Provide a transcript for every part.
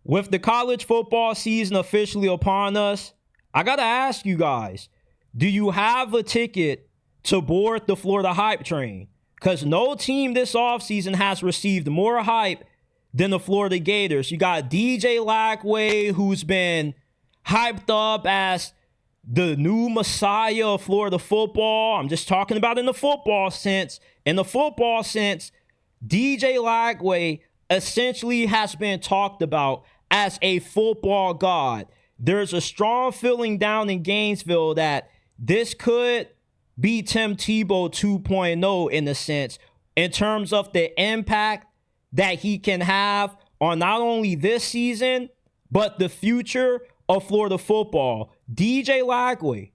With the college football season officially upon us, I got to ask you guys, do you have a ticket to board the Florida hype train? Because no team this offseason has received more hype than the Florida Gators. You got DJ Lagway, who's been hyped up as the new messiah of Florida football. I'm just talking about in the football sense. In the football sense, DJ Lagway essentially has been talked about as a football god. There's a strong feeling down in Gainesville that this could be Tim Tebow 2.0 in a sense, in terms of the impact that he can have on not only this season, but the future of Florida football. DJ Lagway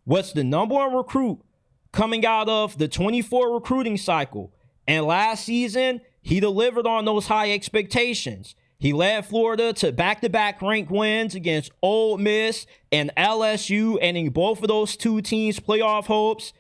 was the number one recruit coming out of the 24 recruiting cycle. And last season, he delivered on those high expectations. He led Florida to back-to-back ranked wins against Ole Miss and LSU, ending both of those two teams' playoff hopes.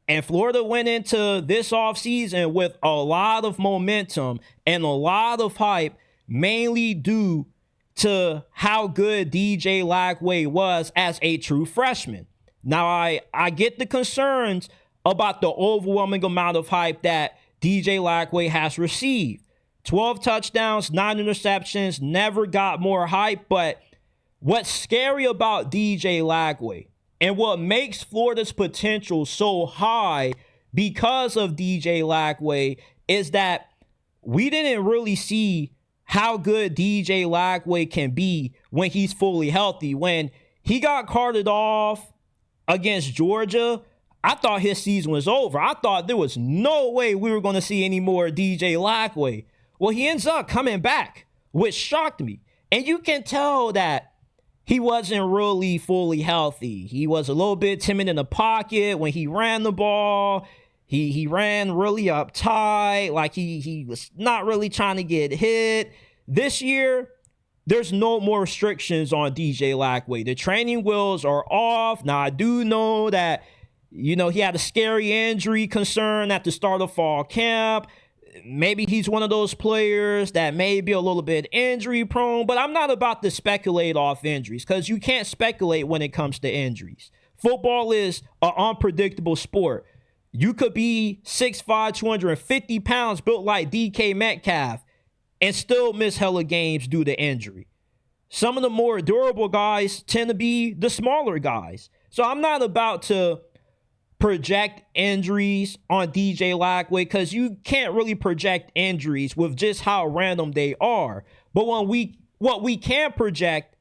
And Florida went into this offseason with a lot of momentum and a lot of hype, mainly due to how good DJ Lagway was as a true freshman. Now, I get the concerns about the overwhelming amount of hype that DJ Lagway has received. 12 touchdowns, 9 interceptions, never got more hype. But what's scary about DJ Lagway and what makes Florida's potential so high because of DJ Lagway is that we didn't really see how good DJ Lagway can be when he's fully healthy. When he got carted off against Georgia, I thought his season was over. I thought there was no way we were going to see any more DJ Lagway. Well, he ends up coming back, which shocked me. And you can tell that he wasn't really fully healthy. He was a little bit timid in the pocket when he ran the ball. He ran really uptight, like he was not really trying to get hit. This year, there's no more restrictions on DJ Lagway. The training wheels are off. Now, I do know that, he had a scary injury concern at the start of fall camp. Maybe he's one of those players that may be a little bit injury prone, but I'm not about to speculate off injuries because you can't speculate when it comes to injuries. Football is an unpredictable sport. You could be 6'5", 250 pounds, built like DK Metcalf, and still miss hella games due to injury. Some of the more durable guys tend to be the smaller guys. So I'm not about to project injuries on DJ Lagway because you can't really project injuries with just how random they are. But what we can project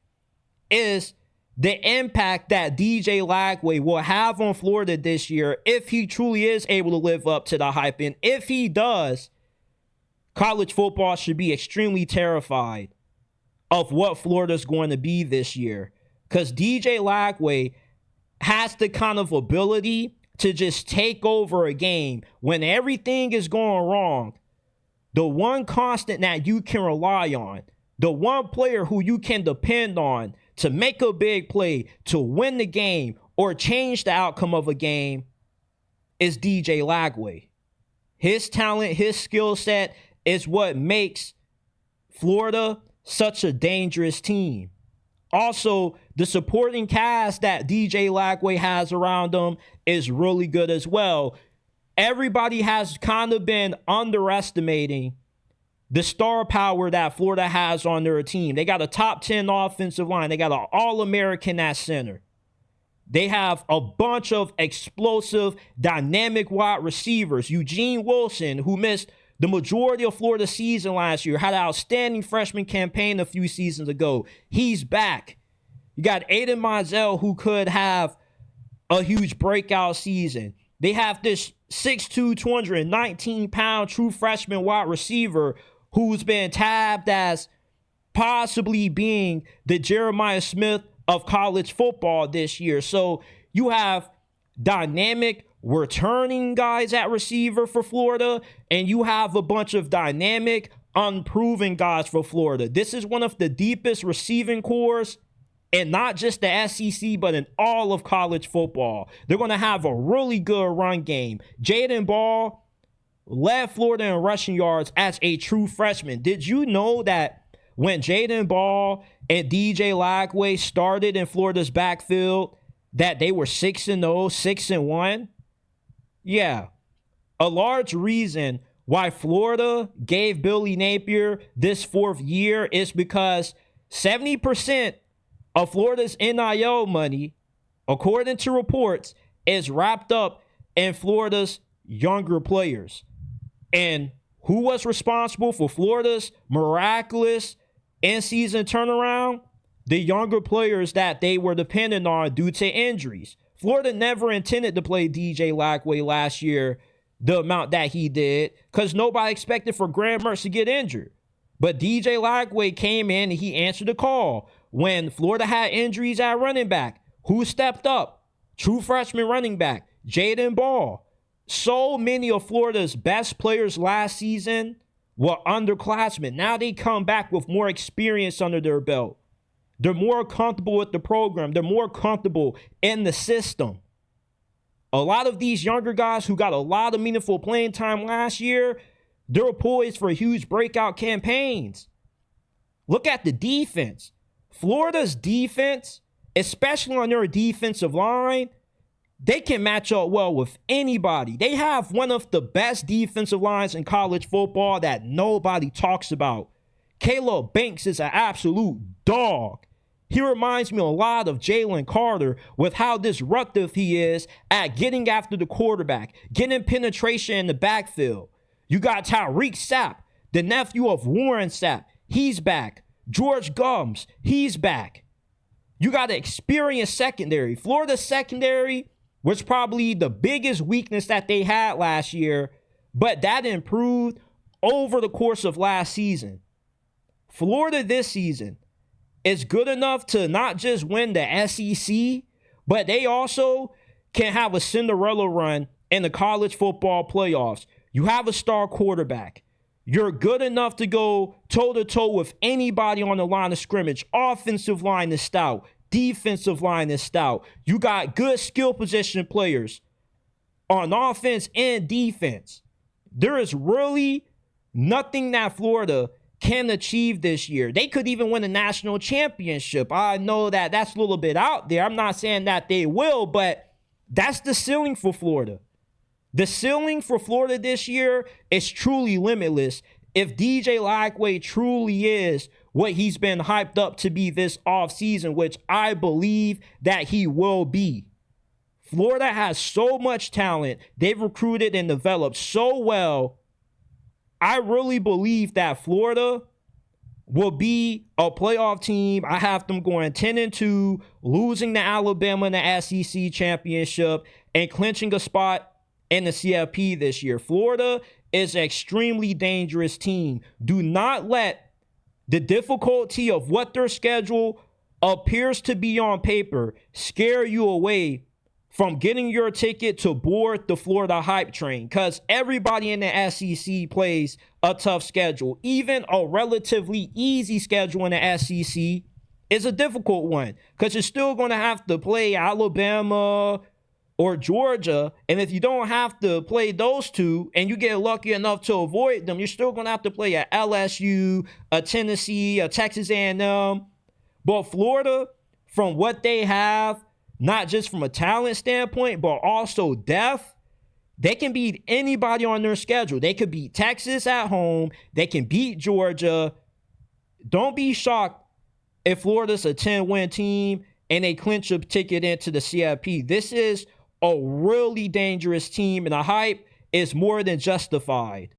is the impact that DJ Lagway will have on Florida this year if he truly is able to live up to the hype. And if he does, college football should be extremely terrified of what Florida's going to be this year, because DJ Lagway has the kind of ability to just take over a game when everything is going wrong. The one constant that you can rely on, the one player who you can depend on to make a big play, to win the game, or change the outcome of a game is DJ Lagway. His talent, his skill set is what makes Florida such a dangerous team. Also, the supporting cast that DJ Lagway has around him is really good as well. Everybody has kind of been underestimating the star power that Florida has on their team. They got a top 10 offensive line. They got an All-American at center. They have a bunch of explosive, dynamic wide receivers. Eugene Wilson, who missed the majority of Florida's season last year, had an outstanding freshman campaign a few seasons ago. He's back. You got Aiden Mizell, who could have a huge breakout season. They have this 6'2", 219-pound true freshman wide receiver who's been tabbed as possibly being the Jeremiah Smith of college football this year. So you have dynamic returning guys at receiver for Florida, and you have a bunch of dynamic, unproven guys for Florida. This is one of the deepest receiving cores, and not just the SEC, but in all of college football. They're going to have a really good run game. Jaden Ball led Florida in rushing yards as a true freshman. Did you know that when Jaden Ball and DJ Lagway started in Florida's backfield that they were 6-0, 6-1? Yeah. A large reason why Florida gave Billy Napier this 4th year is because 70% of Florida's NIL money, according to reports, is wrapped up in Florida's younger players. And who was responsible for Florida's miraculous in-season turnaround? The younger players that they were dependent on due to injuries. Florida never intended to play DJ Lagway last year the amount that he did because nobody expected for Graham Mertz to get injured. But DJ Lagway came in and he answered the call. When Florida had injuries at running back, who stepped up? True freshman running back, Jaden Ball. So many of Florida's best players last season were underclassmen. Now they come back with more experience under their belt. They're more comfortable with the program. They're more comfortable in the system. A lot of these younger guys who got a lot of meaningful playing time last year, they're poised for huge breakout campaigns. Look at the defense. Florida's defense, especially on their defensive line, they can match up well with anybody. They have one of the best defensive lines in college football that nobody talks about. Caleb Banks is an absolute dog. He reminds me a lot of Jalen Carter with how disruptive he is at getting after the quarterback, getting penetration in the backfield. You got Tyreek Sapp, the nephew of Warren Sapp. He's back. George Gums, he's back. You got an experienced secondary. Florida's secondary was probably the biggest weakness that they had last year, but that improved over the course of last season. Florida this season is good enough to not just win the SEC, but they also can have a Cinderella run in the college football playoffs. You have a star quarterback. You're good enough to go toe-to-toe with anybody on the line of scrimmage. Offensive line is stout. Defensive line is stout. You got good skill position players on offense and defense. There is really nothing that Florida can achieve this year. They could even win a national championship. I know that that's a little bit out there. I'm not saying that they will, but that's the ceiling for Florida. The ceiling for Florida this year is truly limitless if DJ Lagway truly is what he's been hyped up to be this offseason, which I believe that he will be. Florida has so much talent. They've recruited and developed so well. I really believe that Florida will be a playoff team. I have them going 10-2, losing to Alabama in the SEC championship, and clinching a spot in the CFP this year. Florida is an extremely dangerous team. Do not let the difficulty of what their schedule appears to be on paper scare you away from getting your ticket to board the Florida hype train, because everybody in the SEC plays a tough schedule. Even a relatively easy schedule in the SEC is a difficult one, because you're still going to have to play Alabama or Georgia, and if you don't have to play those two and you get lucky enough to avoid them, you're still going to have to play a LSU, a Tennessee, a Texas A&M. But Florida, from what they have, not just from a talent standpoint, but also depth, they can beat anybody on their schedule. They could beat Texas at home. They can beat Georgia. Don't be shocked if Florida's a 10-win team and they clinch a ticket into the CFP. This is a really dangerous team, and the hype is more than justified.